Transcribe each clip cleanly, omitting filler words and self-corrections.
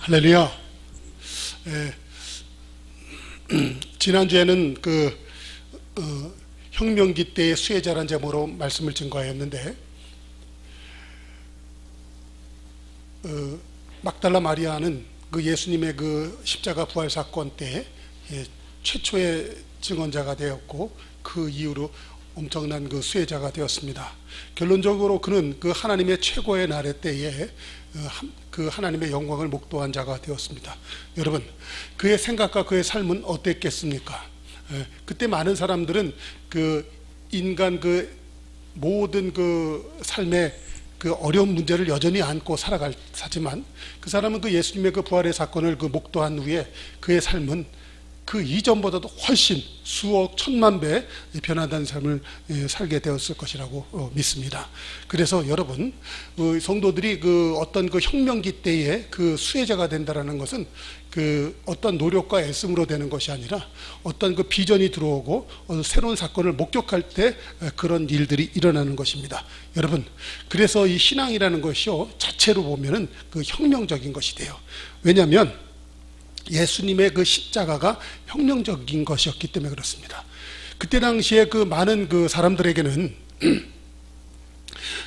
할렐루야. 지난주에는 혁명기 때의 수혜자란 제목으로 말씀을 증거하였는데, 막달라 마리아는 그 예수님의 그 십자가 부활 사건 때 최초의 증언자가 되었고, 그 이후로 엄청난 그 수혜자가 되었습니다. 결론적으로 그는 그 하나님의 최고의 날의 때에 그 하나님의 영광을 목도한 자가 되었습니다. 여러분, 그의 생각과 그의 삶은 어땠겠습니까? 그때 많은 사람들은 그 인간 그 모든 그 삶의 그 어려운 문제를 여전히 안고 살아가지만, 그 사람은 그 예수님의 그 부활의 사건을 그 목도한 후에 그의 삶은 그 이전보다도 훨씬 수억 천만 배 변화된 삶을 살게 되었을 것이라고 믿습니다. 그래서 여러분, 성도들이 그 어떤 그 혁명기 때에 그 수혜자가 된다라는 것은 그 어떤 노력과 애씀으로 되는 것이 아니라 어떤 그 비전이 들어오고 새로운 사건을 목격할 때 그런 일들이 일어나는 것입니다. 여러분, 그래서 이 신앙이라는 것이요, 자체로 보면은 그 혁명적인 것이 돼요. 왜냐하면 예수님의 그 십자가가 혁명적인 것이었기 때문에 그렇습니다. 그때 당시에 그 많은 그 사람들에게는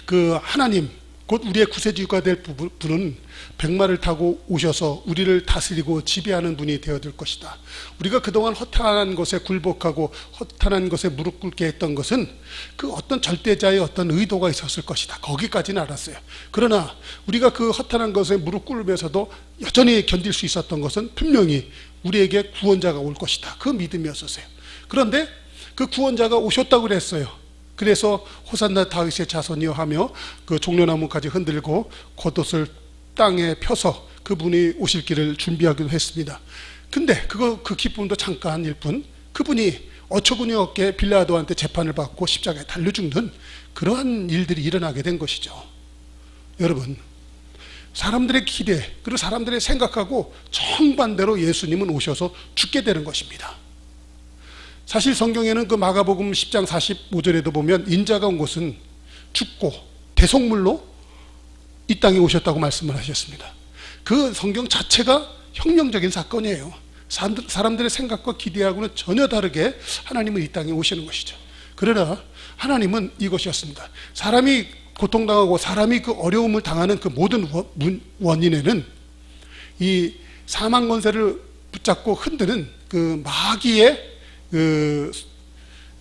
그 하나님, 곧 우리의 구세주가 될 분은 백마를 타고 오셔서 우리를 다스리고 지배하는 분이 되어들 것이다. 우리가 그동안 허탄한 것에 굴복하고 허탄한 것에 무릎 꿇게 했던 것은 그 어떤 절대자의 어떤 의도가 있었을 것이다. 거기까지는 알았어요. 그러나 우리가 그 허탄한 것에 무릎 꿇으면서도 여전히 견딜 수 있었던 것은 분명히 우리에게 구원자가 올 것이다. 그 믿음이었었어요. 그런데 그 구원자가 오셨다고 그랬어요. 그래서 호산나 다윗의 자손이여 하며 그 종려나무까지 흔들고 겉옷을 땅에 펴서 그분이 오실 길을 준비하기도 했습니다. 근데 그 기쁨도 잠깐일 뿐, 그분이 어처구니 없게 빌라도한테 재판을 받고 십자가에 달려 죽는 그러한 일들이 일어나게 된 것이죠. 여러분, 사람들의 기대 그리고 사람들의 생각하고 정반대로 예수님은 오셔서 죽게 되는 것입니다. 사실 성경에는 그 마가복음 10장 45절에도 보면 인자가 온 곳은 죽고 대속물로 이 땅에 오셨다고 말씀을 하셨습니다. 그 성경 자체가 혁명적인 사건이에요. 사람들의 생각과 기대하고는 전혀 다르게 하나님은 이 땅에 오시는 것이죠. 그러나 하나님은 이것이었습니다. 사람이 고통당하고 사람이 그 어려움을 당하는 그 모든 원인에는 이 사망 권세를 붙잡고 흔드는 그 마귀의 그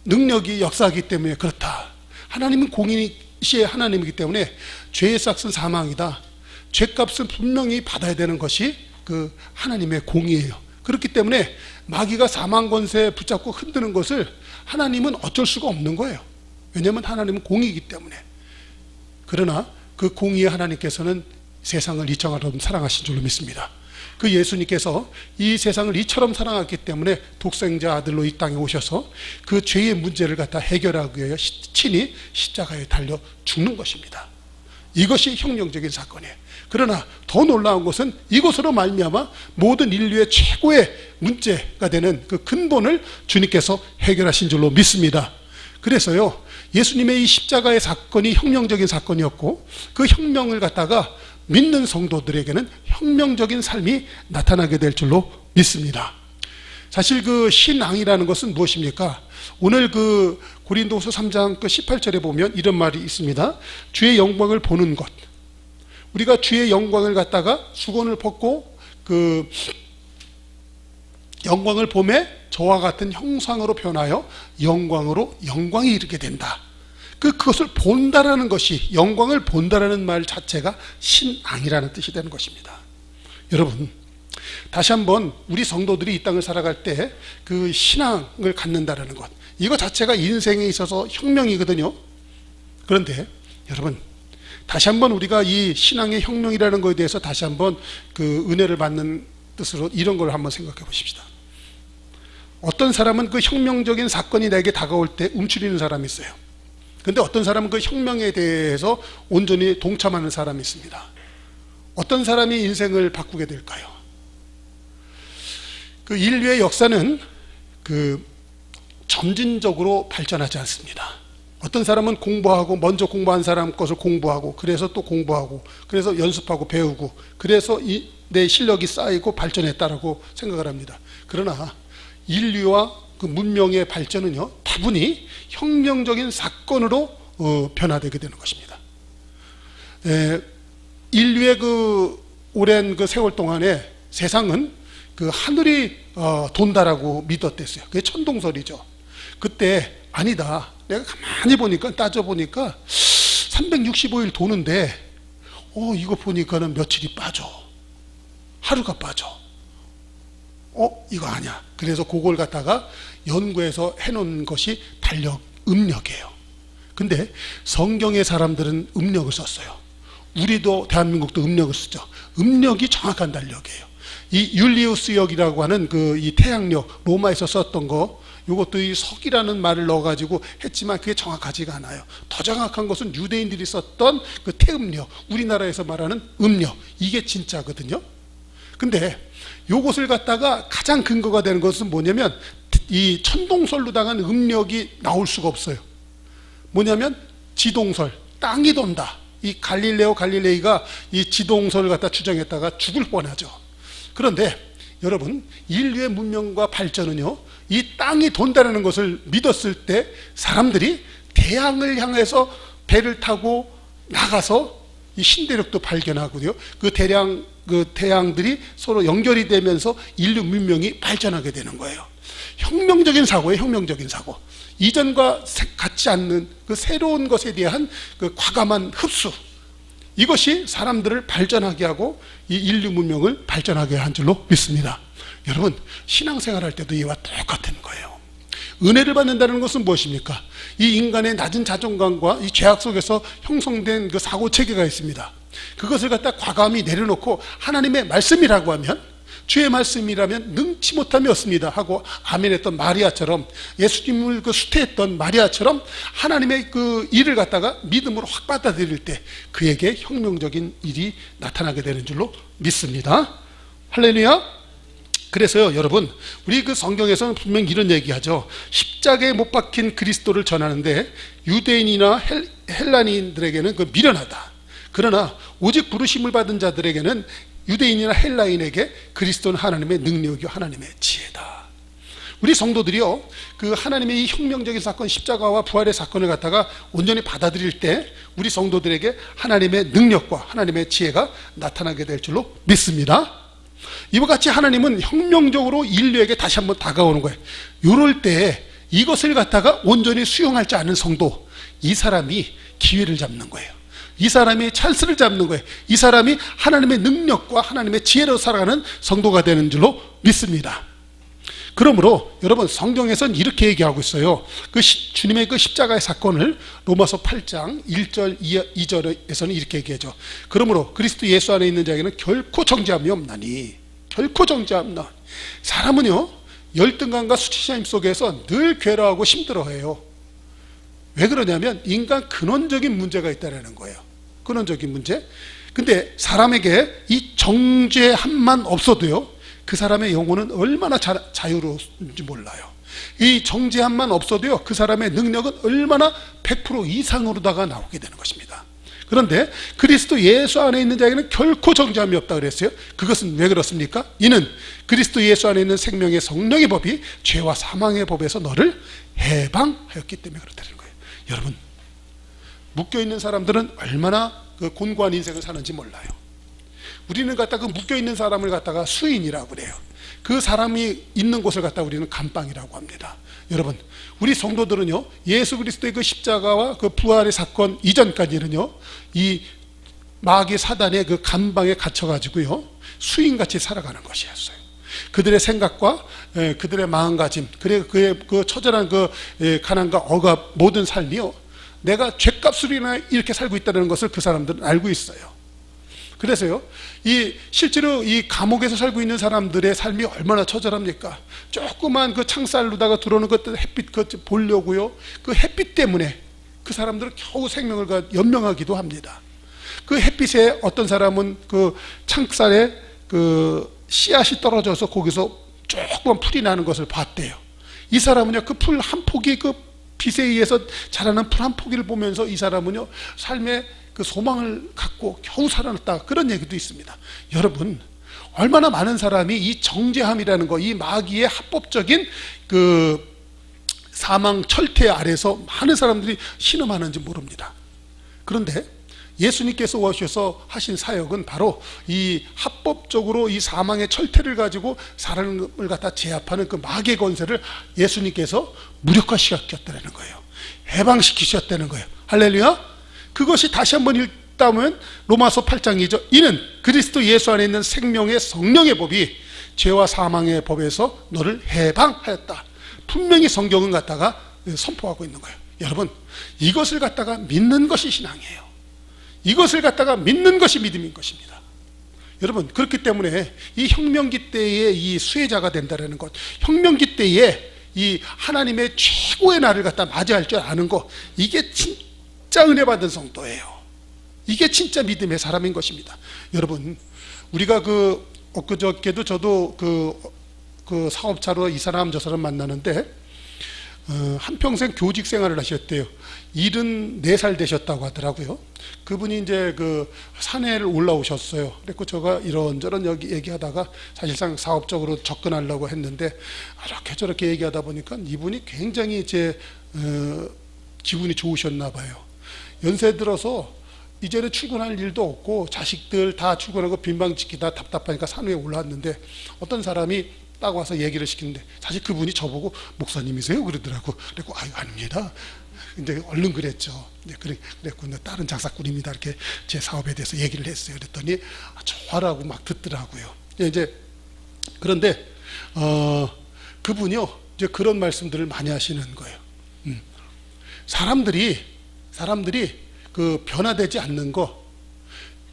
능력이 역사하기 때문에 그렇다. 하나님은 공의시의 하나님이기 때문에 죄의 삭은 사망이다. 죄값은 분명히 받아야 되는 것이 그 하나님의 공의예요. 그렇기 때문에 마귀가 사망 권세에 붙잡고 흔드는 것을 하나님은 어쩔 수가 없는 거예요. 왜냐하면 하나님은 공의이기 때문에. 그러나 그 공의의 하나님께서는 세상을 이처럼 사랑하신 줄로 믿습니다. 그 예수님께서 이 세상을 이처럼 사랑했기 때문에 독생자 아들로 이 땅에 오셔서 그 죄의 문제를 갖다 해결하기 위해 친히 십자가에 달려 죽는 것입니다. 이것이 혁명적인 사건이에요. 그러나 더 놀라운 것은 이것으로 말미암아 모든 인류의 최고의 문제가 되는 그 근본을 주님께서 해결하신 줄로 믿습니다. 그래서요, 예수님의 이 십자가의 사건이 혁명적인 사건이었고, 그 혁명을 갖다가 믿는 성도들에게는 혁명적인 삶이 나타나게 될 줄로 믿습니다. 사실 그 신앙이라는 것은 무엇입니까? 오늘 그 고린도후서 3장 그 18절에 보면 이런 말이 있습니다. 주의 영광을 보는 것. 우리가 주의 영광을 갖다가 수건을 벗고 그 영광을 보매 저와 같은 형상으로 변하여 영광으로 영광이 이르게 된다. 그것을 본다라는 것이, 영광을 본다라는 말 자체가 신앙이라는 뜻이 되는 것입니다. 여러분, 다시 한번 우리 성도들이 이 땅을 살아갈 때 그 신앙을 갖는다라는 것, 이거 자체가 인생에 있어서 혁명이거든요. 그런데 여러분, 다시 한번 우리가 이 신앙의 혁명이라는 것에 대해서 다시 한번 그 은혜를 받는 뜻으로 이런 걸 한번 생각해 보십시다. 어떤 사람은 그 혁명적인 사건이 내게 다가올 때 움츠리는 사람이 있어요. 근데 어떤 사람은 그 혁명에 대해서 온전히 동참하는 사람이 있습니다. 어떤 사람이 인생을 바꾸게 될까요? 그 인류의 역사는 그 점진적으로 발전하지 않습니다. 어떤 사람은 공부하고 먼저 공부한 사람 것을 공부하고 그래서 또 공부하고 그래서 연습하고 배우고 그래서 내 실력이 쌓이고 발전했다라고 생각을 합니다. 그러나 인류와 그 문명의 발전은요, 다분히 혁명적인 사건으로 변화되게 되는 것입니다. 인류의 그 오랜 그 세월 동안에 세상은 그 하늘이 돈다라고 믿었댔어요. 그게 천동설이죠. 그때 아니다. 내가 가만히 보니까 따져보니까 365일 도는데 이거 보니까는 며칠이 빠져. 하루가 빠져. 이거 아니야. 그래서 그걸 갖다가 연구해서 해놓은 것이 음력이에요. 근데 성경의 사람들은 음력을 썼어요. 우리도 대한민국도 음력을 쓰죠. 음력이 정확한 달력이에요. 이 율리우스역이라고 하는 이 태양력, 로마에서 썼던 거, 이것도 이 석이라는 말을 넣어가지고 했지만 그게 정확하지가 않아요. 더 정확한 것은 유대인들이 썼던 그 태음력, 우리나라에서 말하는 음력, 이게 진짜거든요. 근데 요것을 갖다가 가장 근거가 되는 것은 뭐냐면 이 천동설로다가 음력이 나올 수가 없어요. 뭐냐면 지동설, 땅이 돈다. 이 갈릴레이가 이 지동설을 갖다 추정했다가 죽을 뻔하죠. 그런데 여러분, 인류의 문명과 발전은요, 이 땅이 돈다는 것을 믿었을 때 사람들이 태양을 향해서 배를 타고 나가서 이 신대륙도 발견하고요. 그 태양들이 서로 연결이 되면서 인류 문명이 발전하게 되는 거예요. 혁명적인 사고예요, 혁명적인 사고. 이전과 같지 않는 그 새로운 것에 대한 그 과감한 흡수. 이것이 사람들을 발전하게 하고 이 인류 문명을 발전하게 한 줄로 믿습니다. 여러분, 신앙생활 할 때도 이와 똑같은 거예요. 은혜를 받는다는 것은 무엇입니까? 이 인간의 낮은 자존감과 이 죄악 속에서 형성된 그 사고 체계가 있습니다. 그것을 갖다 과감히 내려놓고 하나님의 말씀이라고 하면, 주의 말씀이라면 능치 못함이 없습니다 하고 아멘했던 마리아처럼, 예수님을 그 수태했던 마리아처럼 하나님의 그 일을 갖다가 믿음으로 확 받아들일 때 그에게 혁명적인 일이 나타나게 되는 줄로 믿습니다. 할렐루야. 그래서요, 여러분, 우리 그 성경에서는 분명 이런 얘기하죠. 십자가에 못 박힌 그리스도를 전하는데 유대인이나 헬라인들에게는 그 미련하다. 그러나 오직 부르심을 받은 자들에게는, 유대인이나 헬라인에게 그리스도는 하나님의 능력이요 하나님의 지혜다. 우리 성도들이요, 그 하나님의 이 혁명적인 사건, 십자가와 부활의 사건을 갖다가 온전히 받아들일 때 우리 성도들에게 하나님의 능력과 하나님의 지혜가 나타나게 될 줄로 믿습니다. 이와 같이 하나님은 혁명적으로 인류에게 다시 한번 다가오는 거예요. 이럴 때 이것을 갖다가 온전히 수용할 줄 아는 성도, 이 사람이 기회를 잡는 거예요. 이 사람이 찬스를 잡는 거예요. 이 사람이 하나님의 능력과 하나님의 지혜로 살아가는 성도가 되는 줄로 믿습니다. 그러므로 여러분, 성경에서는 이렇게 얘기하고 있어요. 주님의 그 십자가의 사건을 로마서 8장 1절 2절에서는 이렇게 얘기하죠. 그러므로 그리스도 예수 안에 있는 자에게는 결코 정죄함이 없나니, 결코 정죄함이 없나니. 사람은요, 열등감과 수치심 속에서 늘 괴로워하고 힘들어해요. 왜 그러냐면 인간 근원적인 문제가 있다는 거예요. 근원적인 문제. 근데 사람에게 이 정죄함만 없어도요, 그 사람의 영혼은 얼마나 자유로운지 몰라요. 이 정죄함만 없어도요, 그 사람의 능력은 얼마나 100% 이상으로다가 나오게 되는 것입니다. 그런데 그리스도 예수 안에 있는 자에게는 결코 정죄함이 없다 그랬어요. 그것은 왜 그렇습니까? 이는 그리스도 예수 안에 있는 생명의 성령의 법이 죄와 사망의 법에서 너를 해방하였기 때문에 그렇다는 거예요. 여러분, 묶여있는 사람들은 얼마나 그 곤고한 인생을 사는지 몰라요. 우리는 갖다가 그 묶여있는 사람을 갖다가 수인이라고 그래요. 그 사람이 있는 곳을 갖다가 우리는 감방이라고 합니다. 여러분, 우리 성도들은요, 예수 그리스도의 그 십자가와 그 부활의 사건 이전까지는요, 이 마귀 사단의 그 감방에 갇혀가지고요, 수인같이 살아가는 것이었어요. 그들의 생각과 그들의 마음가짐, 그의 그 처절한 그 가난과 억압, 모든 삶이요, 내가 죗값으로 이렇게 살고 있다는 것을 그 사람들은 알고 있어요. 그래서요, 실제로 이 감옥에서 살고 있는 사람들의 삶이 얼마나 처절합니까? 조그만 그 창살로다가 들어오는 것들 햇빛 보려고요, 그 햇빛 때문에 그 사람들은 겨우 생명을 연명하기도 합니다. 그 햇빛에 어떤 사람은 그 창살에 그 씨앗이 떨어져서 거기서 조그만 풀이 나는 것을 봤대요. 이 사람은요, 그 풀 한 폭이 그 빛에 의해서 자라는 풀 한 포기를 보면서 이 사람은요 삶의 그 소망을 갖고 겨우 살아났다, 그런 얘기도 있습니다. 여러분, 얼마나 많은 사람이 이 정죄함이라는 거, 이 마귀의 합법적인 그 사망 철퇴 아래서 많은 사람들이 신음하는지 모릅니다. 그런데 예수님께서 오셔서 하신 사역은 바로 이 합법적으로 이 사망의 철퇴를 가지고 사람을 갖다 제압하는 그 마귀의 권세를 예수님께서 무력화시켰다는 거예요. 해방시키셨다는 거예요. 할렐루야. 그것이 다시 한번 읽다면 로마서 8장이죠. 이는 그리스도 예수 안에 있는 생명의 성령의 법이 죄와 사망의 법에서 너를 해방하였다. 분명히 성경은 갖다가 선포하고 있는 거예요. 여러분, 이것을 갖다가 믿는 것이 신앙이에요. 이것을 갖다가 믿는 것이 믿음인 것입니다. 여러분, 그렇기 때문에 이 혁명기 때에 이 수혜자가 된다는 것, 혁명기 때에 이 하나님의 최고의 날을 갖다 맞이할 줄 아는 것, 이게 진짜 은혜 받은 성도예요. 이게 진짜 믿음의 사람인 것입니다. 여러분, 우리가 엊그저께도 저도 그 사업차로 이 사람 저 사람 만나는데 한평생 교직 생활을 하셨대요. 74살 되셨다고 하더라고요. 그분이 이제 그 산에를 올라오셨어요. 그래서 제가 이런저런 얘기하다가 사실상 사업적으로 접근하려고 했는데 이렇게 저렇게 얘기하다 보니까 이분이 굉장히 기분이 좋으셨나 봐요. 연세 들어서 이제는 출근할 일도 없고 자식들 다 출근하고 빈방 지키다 답답하니까 산 위에 올라왔는데 어떤 사람이 딱 와서 얘기를 시키는데 사실 그분이 저보고 목사님이세요? 그러더라고. 그래서 아유, 아닙니다. 근데 얼른 그랬죠. 그랬고 다른 장사꾼입니다. 이렇게 제 사업에 대해서 얘기를 했어요. 그랬더니 좋아라고 막 듣더라고요. 이제 그런데 그분이요 이제 그런 말씀들을 많이 하시는 거예요. 사람들이 그 변화되지 않는 거,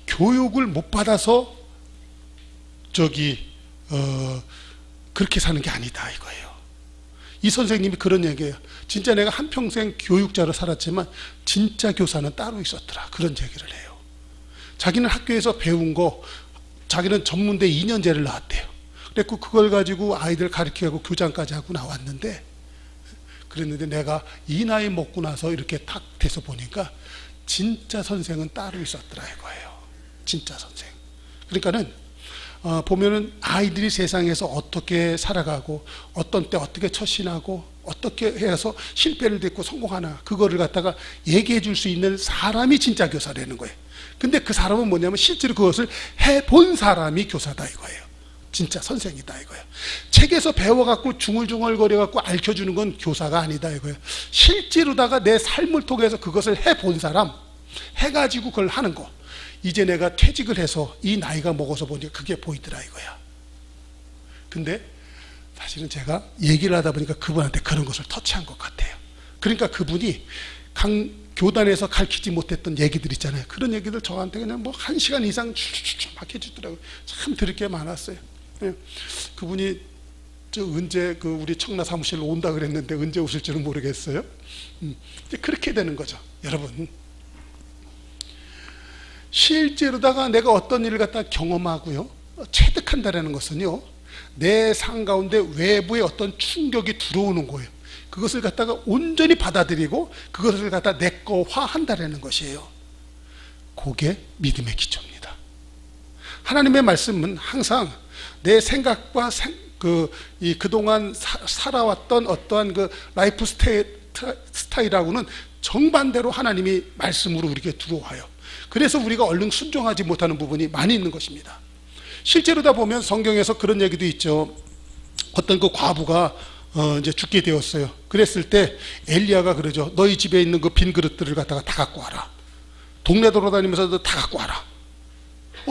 교육을 못 받아서 그렇게 사는 게 아니다 이거예요. 이 선생님이 그런 얘기예요. 진짜 내가 한평생 교육자로 살았지만 진짜 교사는 따로 있었더라, 그런 얘기를 해요. 자기는 학교에서 배운 거, 자기는 전문대 2년제를 나왔대요. 그래서 그걸 가지고 아이들 가르치고 교장까지 하고 나왔는데, 그랬는데 내가 이 나이 먹고 나서 이렇게 탁 돼서 보니까 진짜 선생은 따로 있었더라 이거예요. 진짜 선생. 그러니까는 보면은 아이들이 세상에서 어떻게 살아가고 어떤 때 어떻게 처신하고 어떻게 해서 실패를 딛고 성공하나, 그거를 갖다가 얘기해 줄 수 있는 사람이 진짜 교사라는 거예요. 근데 그 사람은 뭐냐면 실제로 그것을 해본 사람이 교사다 이거예요. 진짜 선생이다 이거예요. 책에서 배워갖고 중얼중얼거려갖고 알려주는 건 교사가 아니다 이거예요. 실제로다가 내 삶을 통해서 그것을 해본 사람, 해가지고 그걸 하는 거. 이제 내가 퇴직을 해서 이 나이가 먹어서 보니까 그게 보이더라 이거야. 근데 사실은 제가 얘기를 하다 보니까 그분한테 그런 것을 터치한 것 같아요. 그러니까 그분이 교단에서 가르치지 못했던 얘기들 있잖아요. 그런 얘기들 저한테 그냥 뭐 1시간 이상 추추추 막 해주더라고요. 참 들을 게 많았어요. 그분이 언제 우리 청라 사무실로 온다 그랬는데 언제 오실 줄은 모르겠어요. 그렇게 되는 거죠. 여러분, 실제로다가 내가 어떤 일을 갖다 경험하고요 체득한다라는 것은요 내 삶 가운데 외부의 어떤 충격이 들어오는 거예요. 그것을 갖다가 온전히 받아들이고 그것을 갖다 내 거화한다라는 것이에요. 그게 믿음의 기초입니다. 하나님의 말씀은 항상 내 생각과 그동안 살아왔던 어떠한 그 라이프 스타일하고는 정반대로 하나님이 말씀으로 우리에게 들어와요. 그래서 우리가 얼른 순종하지 못하는 부분이 많이 있는 것입니다. 실제로다 보면 성경에서 그런 얘기도 있죠. 어떤 그 과부가 이제 죽게 되었어요. 그랬을 때 엘리야가 그러죠. 너희 집에 있는 그 빈 그릇들을 갖다가 다 갖고 와라. 동네 돌아다니면서도 다 갖고 와라.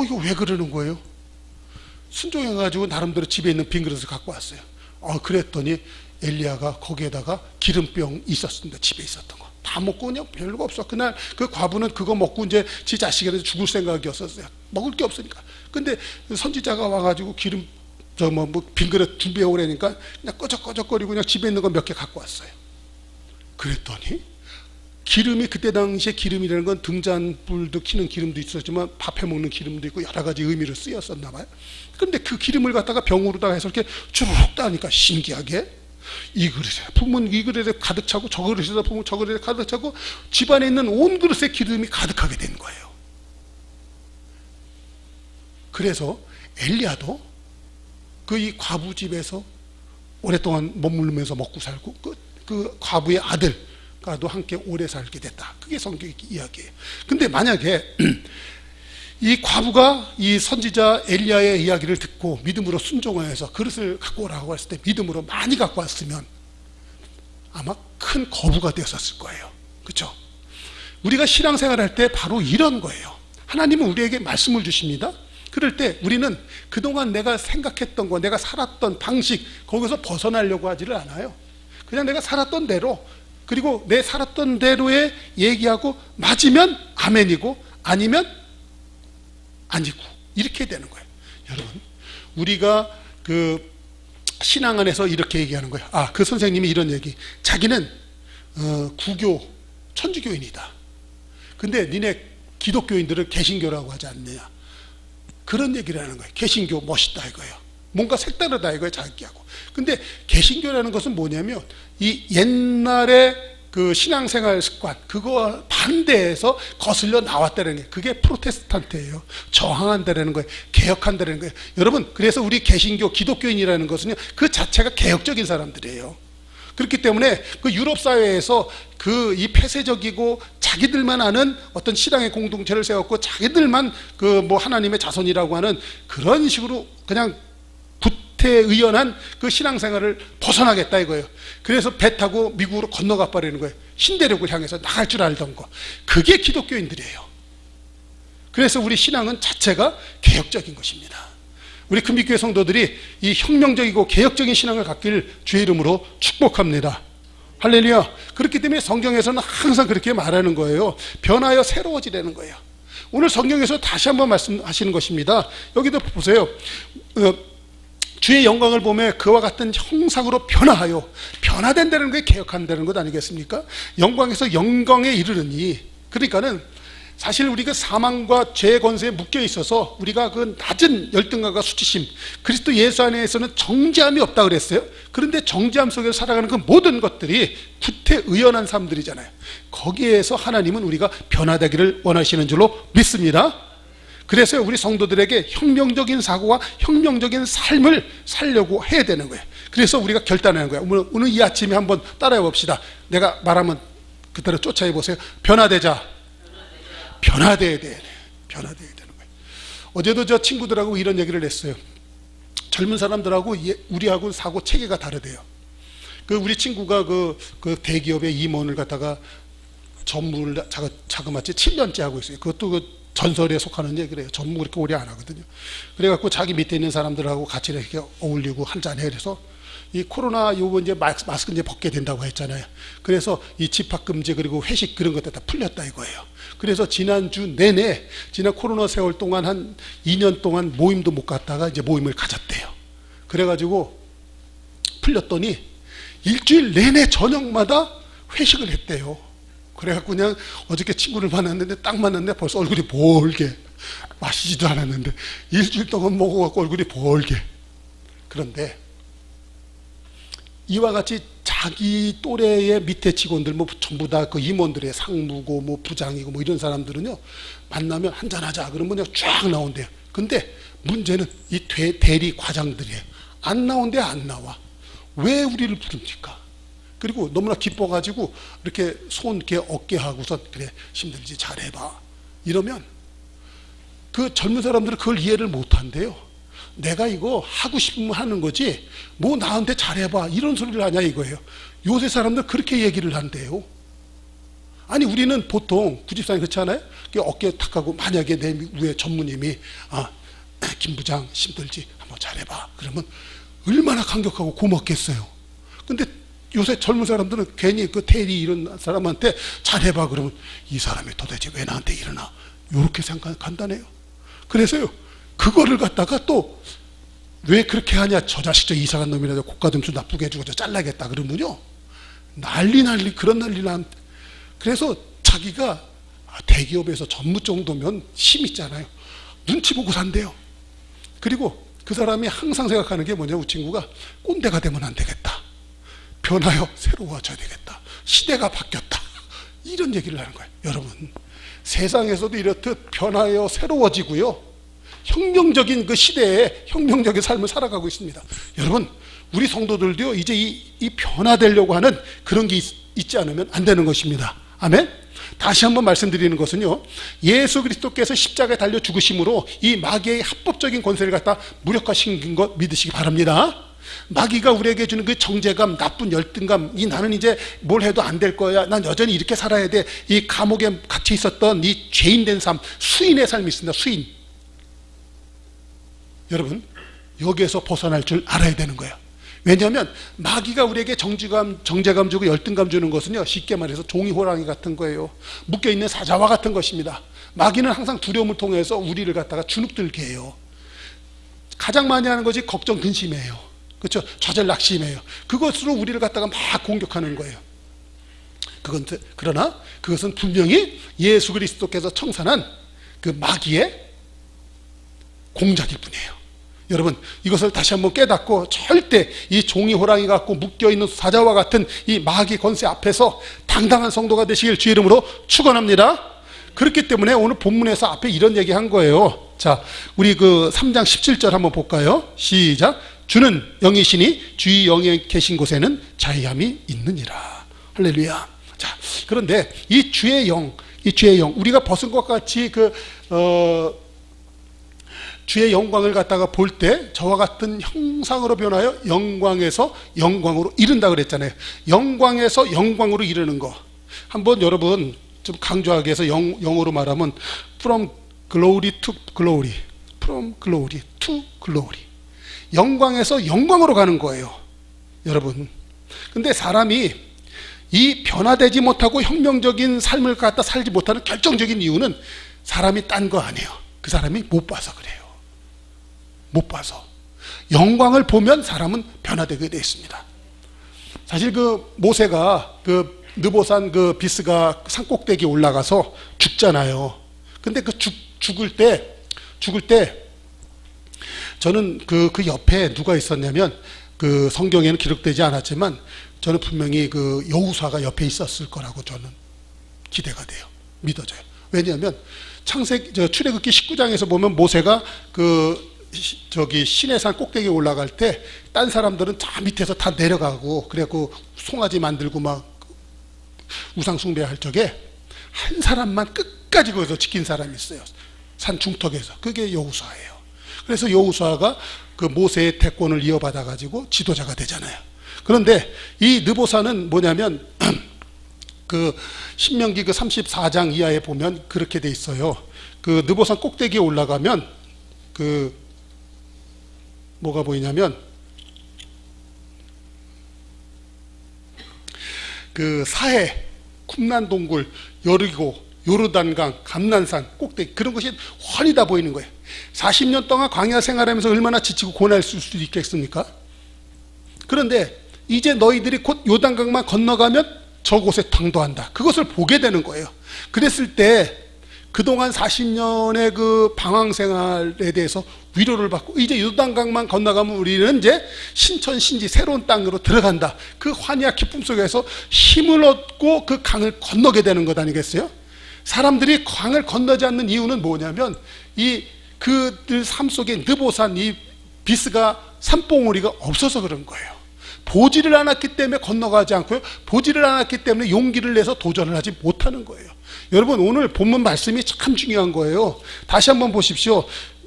이거 왜 그러는 거예요? 순종해가지고 나름대로 집에 있는 빈 그릇을 갖고 왔어요. 그랬더니 엘리야가 거기에다가 기름병 있었습니다. 집에 있었던 거 다 먹고 그냥 별거 없어. 그날 그 과부는 그거 먹고 이제 지 자식이라도 죽을 생각이었었어요. 먹을 게 없으니까. 근데 선지자가 와가지고 기름 빈 그릇 준비해 오라니까 그냥 꺼적꺼적거리고 그냥 집에 있는 거 몇 개 갖고 왔어요. 그랬더니 기름이, 그때 당시에 기름이라는 건 등잔불도 켜는 기름도 있었지만 밥해 먹는 기름도 있고 여러 가지 의미로 쓰였었나 봐요. 근데 그 기름을 갖다가 병으로다가 해서 이렇게 쭉 따니까 신기하게 이 그릇에 부으면 이 그릇에 가득 차고 저 그릇에다 부으면 저 그릇에 가득 차고 집안에 있는 온 그릇에 기름이 가득하게 된 거예요. 그래서 엘리야도 그 이 과부 집에서 오랫동안 머무르면서 먹고 살고 그 과부의 아들과도 함께 오래 살게 됐다. 그게 성경 이야기예요. 근데 만약에 이 과부가 이 선지자 엘리야의 이야기를 듣고 믿음으로 순종하여서 그릇을 갖고 오라고 했을 때 믿음으로 많이 갖고 왔으면 아마 큰 거부가 되었을 거예요. 그렇죠? 우리가 신앙생활 할 때 바로 이런 거예요. 하나님은 우리에게 말씀을 주십니다. 그럴 때 우리는 그동안 내가 생각했던 거, 내가 살았던 방식, 거기서 벗어나려고 하지를 않아요. 그냥 내가 살았던 대로, 그리고 내 살았던 대로에 얘기하고 맞으면 아멘이고 아니면 아니고 이렇게 되는 거예요. 여러분, 우리가 그 신앙 안에서 이렇게 얘기하는 거예요. 그 선생님이 이런 얘기, 자기는 구교 천주교인이다. 근데 니네 기독교인들을 개신교라고 하지 않느냐, 그런 얘기를 하는 거예요. 개신교 멋있다 이거예요. 뭔가 색다르다 이거예요, 자기하고. 근데 개신교라는 것은 뭐냐면 이 옛날에 그 신앙생활 습관, 그거 반대해서 거슬려 나왔다는 게, 그게 프로테스탄트예요. 저항한다는 거예요. 개혁한다는 거예요. 여러분, 그래서 우리 개신교 기독교인이라는 것은요, 그 자체가 개혁적인 사람들이에요. 그렇기 때문에 그 유럽 사회에서 그 이 폐쇄적이고 자기들만 아는 어떤 신앙의 공동체를 세웠고 자기들만 그 뭐 하나님의 자손이라고 하는 그런 식으로 그냥 구태의연한 그 신앙생활을 벗어나겠다 이거예요. 그래서 배 타고 미국으로 건너가 버리는 거예요. 신대륙을 향해서 나갈 줄 알던 거. 그게 기독교인들이에요. 그래서 우리 신앙은 자체가 개혁적인 것입니다. 우리 금빛교회 성도들이 이 혁명적이고 개혁적인 신앙을 갖기를 주의 이름으로 축복합니다. 할렐루야. 그렇기 때문에 성경에서는 항상 그렇게 말하는 거예요. 변하여 새로워지라는 거예요. 오늘 성경에서 다시 한번 말씀하시는 것입니다. 여기도 보세요. 주의 영광을 보며 그와 같은 형상으로 변화된다는 게 개혁한다는 것 아니겠습니까? 영광에서 영광에 이르르니, 그러니까는 사실 우리가 사망과 죄의 권세에 묶여 있어서 우리가 그 낮은 열등감과 수치심, 그리스도 예수 안에서는 정죄함이 없다 그랬어요. 그런데 정죄함 속에서 살아가는 그 모든 것들이 구태의연한 삶들이잖아요. 거기에서 하나님은 우리가 변화되기를 원하시는 줄로 믿습니다. 그래서 우리 성도들에게 혁명적인 사고와 혁명적인 삶을 살려고 해야 되는 거예요. 그래서 우리가 결단하는 거예요. 오늘 이 아침에 한번 따라해 봅시다. 내가 말하면 그대로 쫓아해 보세요. 변화되자. 변화되어야 되는 거예요. 어제도 저 친구들하고 이런 얘기를 했어요. 젊은 사람들하고 우리하고 사고 체계가 다르대요. 그 우리 친구가 그 대기업의 임원을 갖다가 전무를 자그마치 7년째 하고 있어요. 그것도 그 전설에 속하는 얘기를 해요. 전무 그렇게 오래 안 하거든요. 그래갖고 자기 밑에 있는 사람들하고 같이 이렇게 어울리고 한잔해. 그래서 이 코로나 요거 이제 마스크 이제 벗게 된다고 했잖아요. 그래서 이 집합 금지 그리고 회식 그런 것들 다 풀렸다 이거예요. 그래서 지난주 내내 지난 코로나 세월 동안 한 2년 동안 모임도 못 갔다가 이제 모임을 가졌대요. 그래가지고 풀렸더니 일주일 내내 저녁마다 회식을 했대요. 그래갖고 그냥 어저께 친구를 만났는데 딱 만났는데 벌써 얼굴이 볼게, 마시지도 않았는데 일주일 동안 먹어갖고 얼굴이 볼게. 그런데 이와 같이 자기 또래의 밑에 직원들 뭐 전부 다 그 임원들의 상무고 뭐 부장이고 뭐 이런 사람들은요, 만나면 한잔하자 그러면 그냥 쫙 나온대요. 근데 문제는 이 대리 과장들이에요. 안 나온대. 안 나와. 왜 우리를 부릅니까? 그리고 너무나 기뻐가지고 이렇게 손 이렇게 어깨 하고서 그래 힘들지 잘해봐 이러면 그 젊은 사람들은 그걸 이해를 못한대요. 내가 이거 하고 싶으면 하는 거지 뭐 나한테 잘해봐 이런 소리를 하냐 이거예요. 요새 사람들 그렇게 얘기를 한대요. 아니 우리는 보통 구집사님 그렇지 않아요? 어깨 탁 하고 만약에 내 위에 전무님이 김 부장 힘들지 한번 잘해봐 그러면 얼마나 감격하고 고맙겠어요. 근데 요새 젊은 사람들은 괜히 그 대리 이런 사람한테 잘해봐 그러면 이 사람이 도대체 왜 나한테 이러나 이렇게 생각한다네요. 그래서요 그거를 갖다가 또 왜 그렇게 하냐, 저 자식 저 이상한 놈이라도 고가점수 나쁘게 해주고 저 잘라겠다 그러면요 난리 그런 난리 난. 그래서 자기가 대기업에서 전무 정도면 힘 있잖아요. 눈치 보고 산대요. 그리고 그 사람이 항상 생각하는 게 뭐냐면, 우리 친구가 꼰대가 되면 안 되겠다. 변하여 새로워져야 되겠다. 시대가 바뀌었다. 이런 얘기를 하는 거예요. 여러분, 세상에서도 이렇듯 변하여 새로워지고요, 혁명적인 그 시대에 혁명적인 삶을 살아가고 있습니다. 여러분, 우리 성도들도요, 이제 이 변화되려고 하는 그런 게 있지 않으면 안 되는 것입니다. 아멘? 다시 한번 말씀드리는 것은요, 예수 그리스도께서 십자가에 달려 죽으심으로 이 마귀의 합법적인 권세를 갖다 무력화시킨 것 믿으시기 바랍니다. 마귀가 우리에게 주는 그 정죄감, 나쁜 열등감, 나는 이제 뭘 해도 안 될 거야, 난 여전히 이렇게 살아야 돼, 이 감옥에 갇혀 있었던 이 죄인된 삶, 수인의 삶이 있습니다. 수인. 여러분, 여기에서 벗어날 줄 알아야 되는 거예요. 왜냐하면 마귀가 우리에게 정죄감 주고 열등감 주는 것은요, 쉽게 말해서 종이 호랑이 같은 거예요. 묶여있는 사자와 같은 것입니다. 마귀는 항상 두려움을 통해서 우리를 갖다가 주눅들게 해요. 가장 많이 하는 것이 걱정, 근심이에요. 그렇죠? 좌절, 낙심이에요. 그것으로 우리를 갖다가 막 공격하는 거예요. 그러나 그것은 분명히 예수 그리스도께서 청산한 그 마귀의 공작일 뿐이에요. 여러분, 이것을 다시 한번 깨닫고 절대 이 종이 호랑이 같고 묶여있는 사자와 같은 이 마귀 권세 앞에서 당당한 성도가 되시길 주의 이름으로 축원합니다. 그렇기 때문에 오늘 본문에서 앞에 이런 얘기 한 거예요. 자, 우리 그 3장 17절 한번 볼까요? 시작. 주는 영이시니 주의 영에 계신 곳에는 자유함이 있느니라. 할렐루야. 자, 그런데 이 주의 영, 우리가 벗은 것 같이 주의 영광을 갖다가 볼 때 저와 같은 형상으로 변하여 영광에서 영광으로 이른다 그랬잖아요. 영광에서 영광으로 이르는 거. 한번 여러분 좀 강조하게 해서 영어로 말하면 from glory to glory, from glory to glory. 영광에서 영광으로 가는 거예요. 여러분, 근데 사람이 이 변화되지 못하고 혁명적인 삶을 갖다 살지 못하는 결정적인 이유는 사람이 딴 거 아니에요. 그 사람이 못 봐서 그래요. 못 봐서. 영광을 보면 사람은 변화되게 되어 있습니다. 사실 그 모세가 그 느보산 그 비스가 산꼭대기에 올라가서 죽잖아요. 근데 그 죽을 때 저는 그 옆에 누가 있었냐면, 그 성경에는 기록되지 않았지만 저는 분명히 그 여호수아가 옆에 있었을 거라고 저는 기대가 돼요. 믿어져요. 왜냐하면 출애굽기 19장에서 보면 모세가 시내산 꼭대기에 올라갈 때 딴 사람들은 저 밑에서 다 내려가고 그래갖고 송아지 만들고 막 우상 숭배할 적에 한 사람만 끝까지 거기서 지킨 사람이 있어요. 산 중턱에서. 그게 여호수아예요. 그래서 여호수아가 그 모세의 대권을 이어받아 가지고 지도자가 되잖아요. 그런데 이 느보산은 뭐냐면 그 신명기 그 34장 이하에 보면 그렇게 돼 있어요. 그 느보산 꼭대기에 올라가면 그 뭐가 보이냐면 그 사해, 쿰란동굴, 여리고, 요르단강, 감난산 꼭대기, 그런 것이 훤히 다 보이는 거예요. 40년 동안 광야 생활하면서 얼마나 지치고 고난했을 수도 있겠습니까? 그런데 이제 너희들이 곧 요단강만 건너가면 저곳에 당도한다. 그것을 보게 되는 거예요. 그랬을 때 그동안 40년의 그 방황 생활에 대해서 위로를 받고 이제 요단강만 건너가면 우리는 이제 신천 신지 새로운 땅으로 들어간다. 그 환희와 기쁨 속에서 힘을 얻고 그 강을 건너게 되는 것 아니겠어요? 사람들이 강을 건너지 않는 이유는 뭐냐면 그들 삶 속에 느보산 이 비스가 산봉우리가 없어서 그런 거예요. 보지를 않았기 때문에 건너가지 않고요, 보지를 않았기 때문에 용기를 내서 도전을 하지 못하는 거예요. 여러분, 오늘 본문 말씀이 참 중요한 거예요. 다시 한번 보십시오.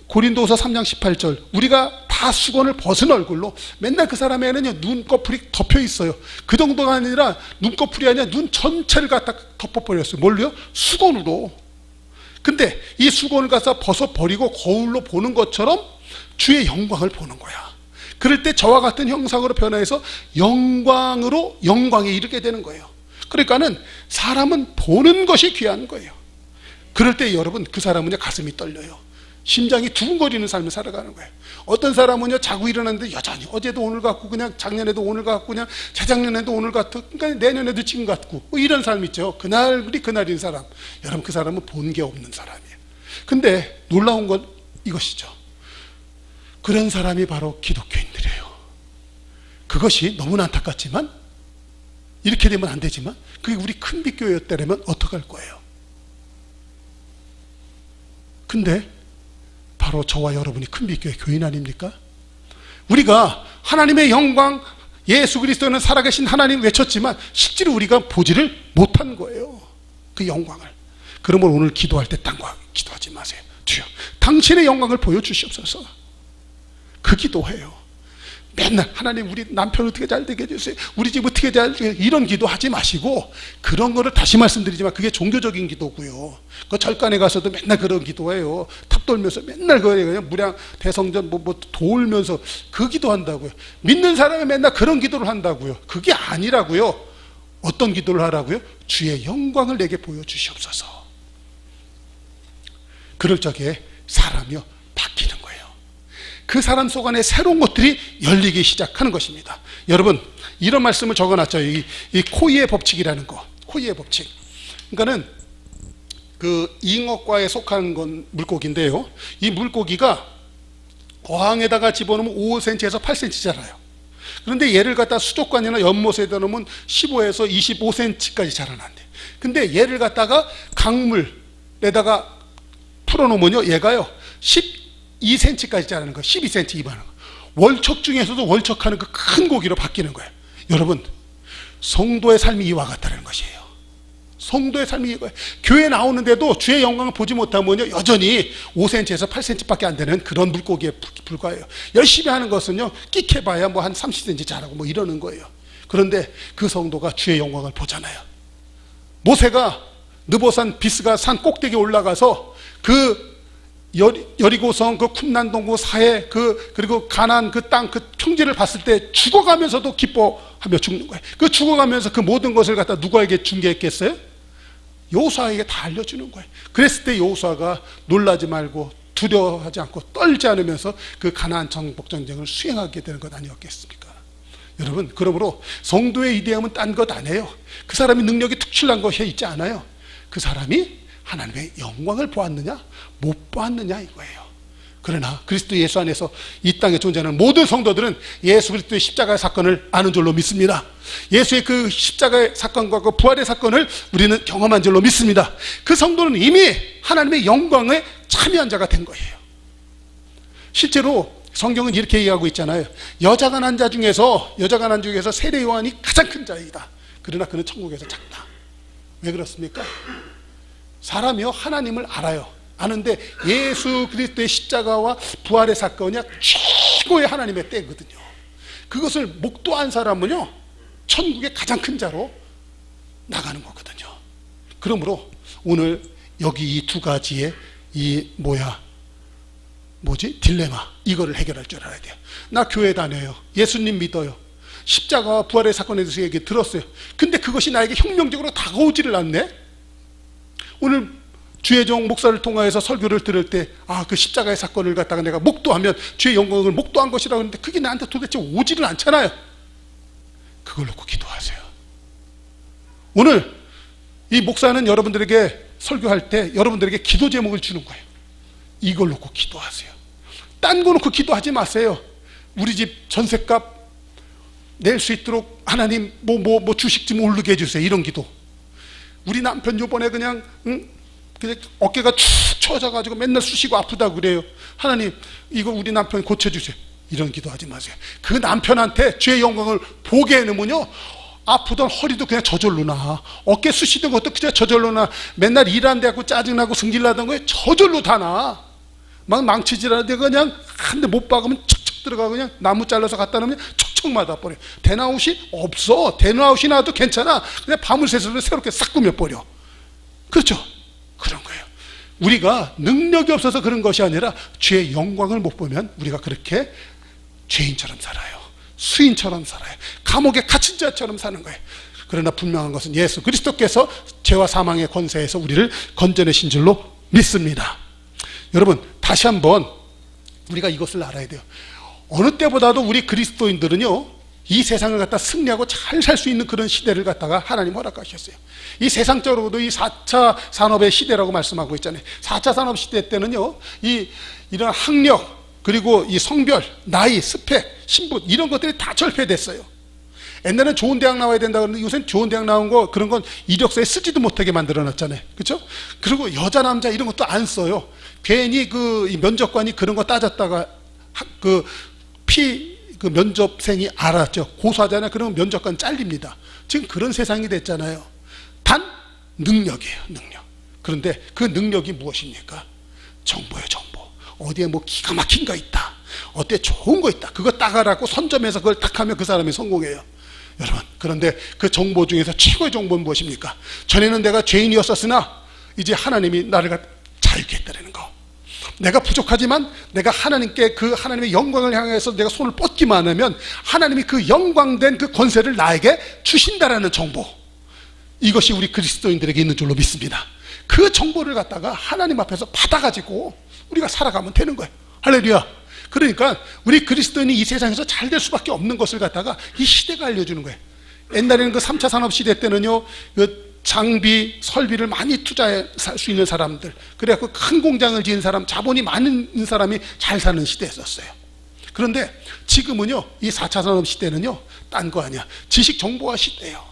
고린도후서 3장 18절. 우리가 다 수건을 벗은 얼굴로, 맨날 그 사람에는요 눈꺼풀이 덮여 있어요. 그 정도가 아니라 눈꺼풀이 아니라 눈 전체를 갖다 덮어버렸어요. 뭘로요? 수건으로. 근데 이 수건을 갖다 벗어버리고 거울로 보는 것처럼 주의 영광을 보는 거야. 그럴 때 저와 같은 형상으로 변화해서 영광에 이르게 되는 거예요. 그러니까는 사람은 보는 것이 귀한 거예요. 그럴 때 여러분, 그 사람은 가슴이 떨려요. 심장이 두근거리는 삶을 살아가는 거예요. 어떤 사람은요 자고 일어났는데 여전히 어제도 오늘 같고, 그냥 작년에도 오늘 같고, 그냥 재작년에도 오늘 같고, 그러니까 내년에도 지금 같고, 뭐 이런 삶 있죠. 그날이 그날인 사람. 여러분, 그 사람은 본 게 없는 사람이에요. 근데 놀라운 건 이것이죠. 그런 사람이 바로 기독교인들이에요. 그것이 너무나 안타깝지만 이렇게 되면 안 되지만 그게 우리 큰빛교회였다면 어떡할 거예요? 근데 바로 저와 여러분이 큰빛교회 교인 아닙니까? 우리가 하나님의 영광, 예수 그리스도는 살아계신 하나님 외쳤지만 실제로 우리가 보지를 못한 거예요, 그 영광을. 그러면 오늘 기도할 때 땅과 기도하지 마세요. 주여 당신의 영광을 보여주시옵소서. 그 기도해요. 맨날 하나님 우리 남편 어떻게 잘 되게 해주세요, 우리 집 어떻게 잘 되게, 이런 기도하지 마시고, 그런 거를 다시 말씀드리지만 그게 종교적인 기도고요. 그 절간에 가서도 맨날 그런 기도해요. 탑 돌면서 맨날 그냥 무량 대성전 뭐 돌면서 그 기도한다고요. 믿는 사람이 맨날 그런 기도를 한다고요. 그게 아니라고요. 어떤 기도를 하라고요? 주의 영광을 내게 보여주시옵소서. 그럴 적에 사람이요 바뀌는 거예요. 그 사람 속 안에 새로운 것들이 열리기 시작하는 것입니다. 여러분, 이런 말씀을 적어놨죠. 이 코이의 법칙이라는 거. 코이의 법칙. 그러니까는 그 잉어과에 속한 건 물고기인데요. 이 물고기가 어항에다가 집어넣으면 5cm에서 8cm 자라요. 그런데 얘를 갖다 수족관이나 연못에다 넣으면 15에서 25cm까지 자라난대. 근데 얘를 갖다가 강물에다가 풀어놓으면요, 얘가요 12cm까지 자라는 거예요. 12cm 이만한 거. 월척 중에서도 월척하는 그 큰 고기로 바뀌는 거예요. 여러분, 성도의 삶이 이와 같다는 것이에요. 성도의 삶이 이거예요. 교회 나오는데도 주의 영광을 보지 못하면요, 여전히 5cm에서 8cm밖에 안 되는 그런 물고기에 불과해요. 열심히 하는 것은요, 끽해봐야 뭐 한 30cm 자라고 뭐 이러는 거예요. 그런데 그 성도가 주의 영광을 보잖아요. 모세가 느보산 비스가 산 꼭대기에 올라가서 그 여리고성 그 쿰난동 사해 그리고 가나안 그 땅 그 평지를 봤을 때 죽어가면서도 기뻐하며 죽는 거예요. 그 죽어가면서 그 모든 것을 갖다 누구에게 중개했겠어요? 여호수아에게 다 알려주는 거예요. 그랬을 때 여호수아가 놀라지 말고 두려워하지 않고 떨지 않으면서 그 가나안 정복 전쟁을 수행하게 되는 것 아니었겠습니까? 여러분, 그러므로 성도의 위대함은 딴 것 아니에요. 그 사람이 능력이 특출난 것이 있지 않아요. 그 사람이 하나님의 영광을 보았느냐 못 보았느냐 이거예요. 그러나 그리스도 예수 안에서 이 땅에 존재하는 모든 성도들은 예수 그리스도의 십자가의 사건을 아는 줄로 믿습니다. 예수의 그 십자가의 사건과 그 부활의 사건을 우리는 경험한 줄로 믿습니다. 그 성도는 이미 하나님의 영광에 참여한 자가 된 거예요. 실제로 성경은 이렇게 얘기하고 있잖아요. 여자가 난 자 중에서 세례 요한이 가장 큰 자이다. 그러나 그는 천국에서 작다. 왜 그렇습니까? 사람이요 하나님을 알아요. 아는데 예수 그리스도의 십자가와 부활의 사건이 최고의 하나님의 때거든요. 그것을 목도한 사람은요 천국의 가장 큰 자로 나가는 거거든요. 그러므로 오늘 여기 이 두 가지의 딜레마, 이거를 해결할 줄 알아야 돼요. 나 교회 다녀요, 예수님 믿어요, 십자가와 부활의 사건에 대해서 얘기 들었어요. 근데 그것이 나에게 혁명적으로 다가오지를 않네. 오늘 주의 종 목사를 통하여서 설교를 들을 때 그 십자가의 사건을 갖다가 내가 목도하면 주의 영광을 목도한 것이라고 하는데 그게 나한테 도대체 오지를 않잖아요. 그걸 놓고 기도하세요. 오늘 이 목사는 여러분들에게 설교할 때 여러분들에게 기도 제목을 주는 거예요. 이걸 놓고 기도하세요. 딴 거 놓고 기도하지 마세요. 우리 집 전셋값 낼 수 있도록 하나님 뭐 주식 좀 오르게 해주세요, 이런 기도. 우리 남편 요번에 그냥 어깨가 축 처져가지고 맨날 쑤시고 아프다고 그래요. 하나님 이거 우리 남편 고쳐주세요, 이런 기도하지 마세요. 그 남편한테 주의 영광을 보게 해놓으면요 아프던 허리도 그냥 저절로 나, 어깨 쑤시던 것도 그냥 저절로 나, 맨날 일 안 돼갖고 짜증나고 승질나던 거에 저절로 다 나. 막 망치질하는데 그냥 한 대 못 박으면 척척 들어가, 그냥 나무 잘라서 갖다 놓으면 척척 맞아버려. 대나웃이 없어. 대나웃이 나도 괜찮아. 그냥 밤을 새서 새롭게 싹 꾸며버려. 그렇죠? 그런 거예요. 우리가 능력이 없어서 그런 것이 아니라 주의 영광을 못 보면 우리가 그렇게 죄인처럼 살아요. 수인처럼 살아요. 감옥에 갇힌 자처럼 사는 거예요. 그러나 분명한 것은 예수 그리스도께서 죄와 사망의 권세에서 우리를 건져내신 줄로 믿습니다. 여러분, 다시 한번 우리가 이것을 알아야 돼요. 어느 때보다도 우리 그리스도인들은요 이 세상을 갖다 승리하고 잘 살 수 있는 그런 시대를 갖다가 하나님 허락하셨어요. 이 세상적으로도 이 4차 산업의 시대라고 말씀하고 있잖아요. 4차 산업 시대 때는요 이런 학력, 그리고 이 성별, 나이, 스펙, 신분 이런 것들이 다 절폐됐어요. 옛날에는 좋은 대학 나와야 된다 그러는데 요새는 좋은 대학 나온 거 그런 건 이력서에 쓰지도 못하게 만들어놨잖아요. 그렇죠? 그리고 여자 남자 이런 것도 안 써요. 괜히 이 면접관이 그런 거 따졌다가 그 면접생이 알았죠. 고소하잖아요. 그러면 면접관 잘립니다. 지금 그런 세상이 됐잖아요. 단 능력이에요. 능력. 그런데 그 능력이 무엇입니까? 정보예요. 정보. 어디에 뭐 기가 막힌 거 있다, 어디에 좋은 거 있다, 그거 따가라고 선점해서 그걸 딱 하면 그 사람이 성공해요. 여러분, 그런데 그 정보 중에서 최고의 정보는 무엇입니까? 전에는 내가 죄인이었었으나 이제 하나님이 나를 자유케 했다는 거. 내가 부족하지만 내가 하나님께 그 하나님의 영광을 향해서 내가 손을 뻗기만 하면 하나님이 그 영광된 그 권세를 나에게 주신다라는 정보, 이것이 우리 그리스도인들에게 있는 줄로 믿습니다. 그 정보를 갖다가 하나님 앞에서 받아가지고 우리가 살아가면 되는 거예요. 할렐루야. 그러니까 우리 그리스도인이 이 세상에서 잘 될 수밖에 없는 것을 갖다가 이 시대가 알려주는 거예요. 옛날에는 그 3차 산업시대 때는요, 그 장비, 설비를 많이 투자할 수 있는 사람들, 그래갖고 큰 공장을 지은 사람, 자본이 많은 사람이 잘 사는 시대였었어요. 그런데 지금은요, 이 4차 산업 시대는요, 딴 거 아니야. 지식 정보화 시대예요.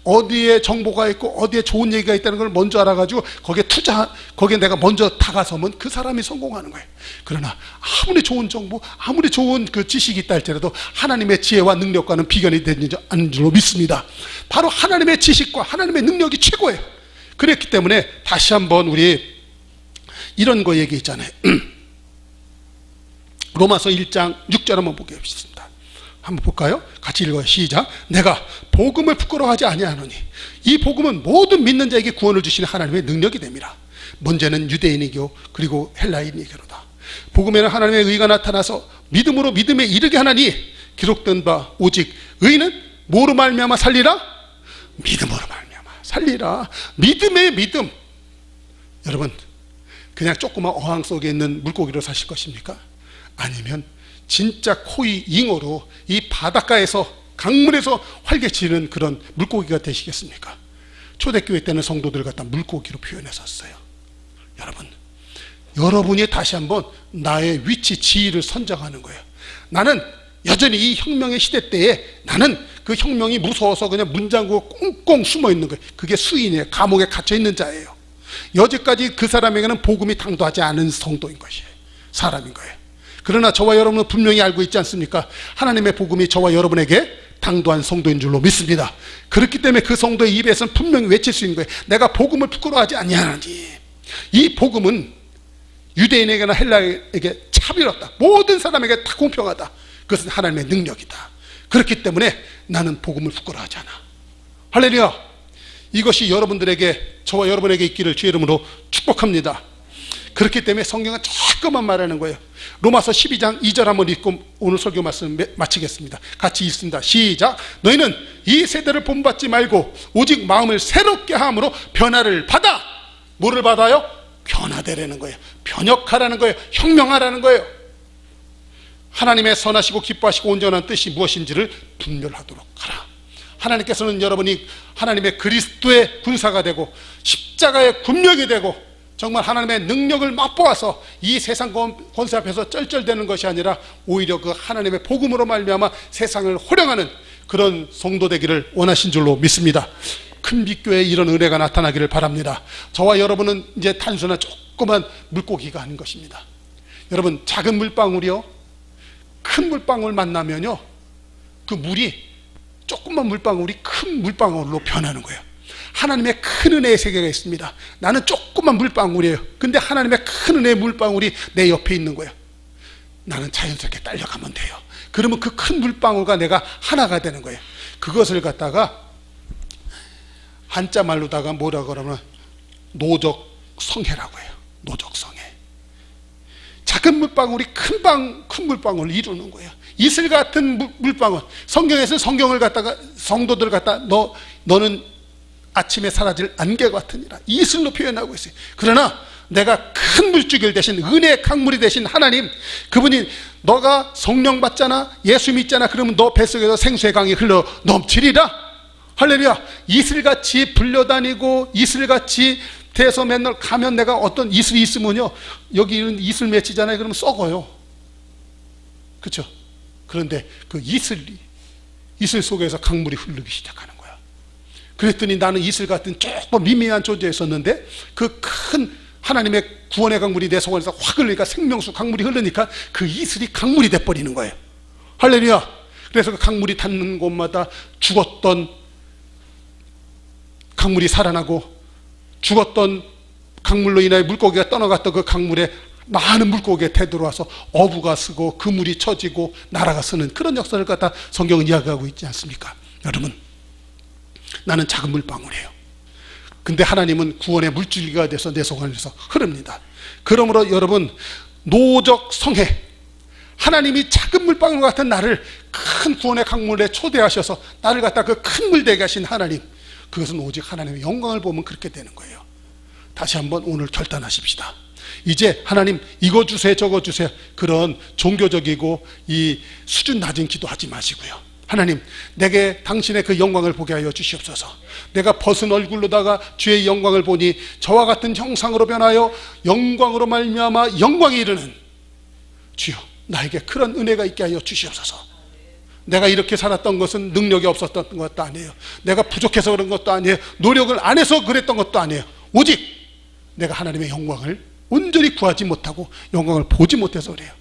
어디에 정보가 있고 어디에 좋은 얘기가 있다는 걸 먼저 알아가지고 거기에 내가 먼저 다가서면 그 사람이 성공하는 거예요. 그러나 아무리 좋은 정보, 아무리 좋은 그 지식이 있다 할지라도 하나님의 지혜와 능력과는 비견이 되지 않는 줄로 믿습니다. 바로 하나님의 지식과 하나님의 능력이 최고예요. 그랬기 때문에 다시 한번 우리 이런 거 얘기했잖아요. 로마서 1장 6절 한번 보겠습니다. 한번 볼까요? 같이 읽어요. 시작. 내가 복음을 부끄러워하지 아니하노니 이 복음은 모든 믿는 자에게 구원을 주시는 하나님의 능력이 됨이라. 먼저는 유대인이고 그리고 헬라인이게로다. 복음에는 하나님의 의가 나타나서 믿음으로 믿음에 이르게 하나니 기록된 바 오직 의는 뭐로 말미암아 살리라? 믿음으로 말미암아 살리라. 믿음의 믿음. 여러분, 그냥 조그만 어항 속에 있는 물고기로 사실 것입니까? 아니면 진짜 코이 잉어로 이 바닷가에서 강물에서 활개치는 그런 물고기가 되시겠습니까? 초대교회 때는 성도들 갖다 물고기로 표현했었어요. 여러분이 다시 한번 나의 위치, 지위를 선정하는 거예요. 나는 여전히 이 혁명의 시대 때에 나는 그 혁명이 무서워서 그냥 문 잠그고 꽁꽁 숨어 있는 거예요. 그게 수인이에요. 감옥에 갇혀 있는 자예요. 여지까지 그 사람에게는 복음이 당도하지 않은 성도인 것이에요. 사람인 거예요. 그러나 저와 여러분은 분명히 알고 있지 않습니까? 하나님의 복음이 저와 여러분에게 당도한 성도인 줄로 믿습니다. 그렇기 때문에 그 성도의 입에서는 분명히 외칠 수 있는 거예요. 내가 복음을 부끄러워하지 아니하나니. 이 복음은 유대인에게나 헬라에게 차별없다. 모든 사람에게 다 공평하다. 그것은 하나님의 능력이다. 그렇기 때문에 나는 복음을 부끄러워하지 않아. 할렐루야. 이것이 여러분들에게, 저와 여러분에게 있기를 주의 이름으로 축복합니다. 그렇기 때문에 성경은 조금만 말하는 거예요. 로마서 12장 2절 한번 읽고 오늘 설교 말씀 마치겠습니다. 같이 읽습니다. 시작. 너희는 이 세대를 본받지 말고 오직 마음을 새롭게 함으로 변화를 받아. 뭐를 받아요? 변화되라는 거예요. 변혁하라는 거예요. 혁명하라는 거예요. 하나님의 선하시고 기뻐하시고 온전한 뜻이 무엇인지를 분별하도록 하라. 하나님께서는 여러분이 하나님의 그리스도의 군사가 되고 십자가의 군령이 되고 정말 하나님의 능력을 맛보아서 이 세상 권세 앞에서 쩔쩔대는 것이 아니라 오히려 그 하나님의 복음으로 말미암아 세상을 호령하는 그런 성도 되기를 원하신 줄로 믿습니다. 큰 빛교회에 이런 은혜가 나타나기를 바랍니다. 저와 여러분은 이제 단순한 조그만 물고기가 아닌 것입니다. 여러분, 작은 물방울이요, 큰 물방울 만나면요, 그 물이 조그만 물방울이 큰 물방울로 변하는 거예요. 하나님의 큰 은혜의 세계가 있습니다. 나는 조그만 물방울이에요. 근데 하나님의 큰 은혜의 물방울이 내 옆에 있는 거예요. 나는 자연스럽게 딸려가면 돼요. 그러면 그 큰 물방울과 내가 하나가 되는 거예요. 그것을 갖다가 한자 말로다가 뭐라고 그러면 노적성해라고 해요. 노적성해. 작은 물방울이 큰 물방울을 이루는 거예요. 이슬 같은 물방울. 성경에서는 성경을 갖다가 성도들 갖다 너는 아침에 사라질 안개 같으니라 이슬로 표현하고 있어요. 그러나 내가 큰 물줄기 대신 은혜의 강물이 되신 하나님, 그분이 너가 성령 받잖아, 예수 믿잖아, 그러면 너 뱃속에서 생수의 강이 흘러 넘치리라. 할렐루야. 이슬같이 불려다니고 이슬같이 돼서 맨날 가면 내가 어떤 이슬이 있으면요, 여기는 이슬 맺히잖아요. 그러면 썩어요. 그렇죠? 그런데 그 이슬이 이슬 속에서 강물이 흐르기 시작하는 거야. 그랬더니 나는 이슬 같은 조금 미미한 존재였었는데 그 큰 하나님의 구원의 강물이 내 속안에서 확 흘리니까 생명수 강물이 흐르니까 그 이슬이 강물이 돼버리는 거예요. 할렐루야. 그래서 그 강물이 닿는 곳마다 죽었던 강물이 살아나고 죽었던 강물로 인하여 물고기가 떠나갔던 그 강물에 많은 물고기가 되돌아와서 어부가 쓰고 그물이 쳐지고 나라가 쓰는 그런 역사를 갖다 성경은 이야기하고 있지 않습니까? 여러분, 나는 작은 물방울이에요. 근데 하나님은 구원의 물줄기가 돼서 내 속 안에서 흐릅니다. 그러므로 여러분, 노적 성회, 하나님이 작은 물방울 같은 나를 큰 구원의 강물에 초대하셔서 나를 갖다 그 큰 물 되게 하신 하나님, 그것은 오직 하나님의 영광을 보면 그렇게 되는 거예요. 다시 한번 오늘 결단하십시다. 이제 하나님 이거 주세요 저거 주세요 그런 종교적이고 이 수준 낮은 기도하지 마시고요. 하나님, 내게 당신의 그 영광을 보게 하여 주시옵소서. 내가 벗은 얼굴로다가 주의 영광을 보니 저와 같은 형상으로 변하여 영광으로 말미암아 영광에 이르는 주여, 나에게 그런 은혜가 있게 하여 주시옵소서. 내가 이렇게 살았던 것은 능력이 없었던 것도 아니에요. 내가 부족해서 그런 것도 아니에요. 노력을 안 해서 그랬던 것도 아니에요. 오직 내가 하나님의 영광을 온전히 구하지 못하고 영광을 보지 못해서 그래요.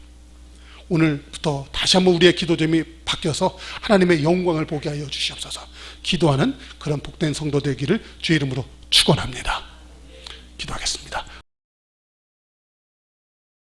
오늘부터 다시 한번 우리의 기도점이 바뀌어서 하나님의 영광을 보게 하여 주시옵소서. 기도하는 그런 복된 성도 되기를 주의 이름으로 축원합니다. 기도하겠습니다.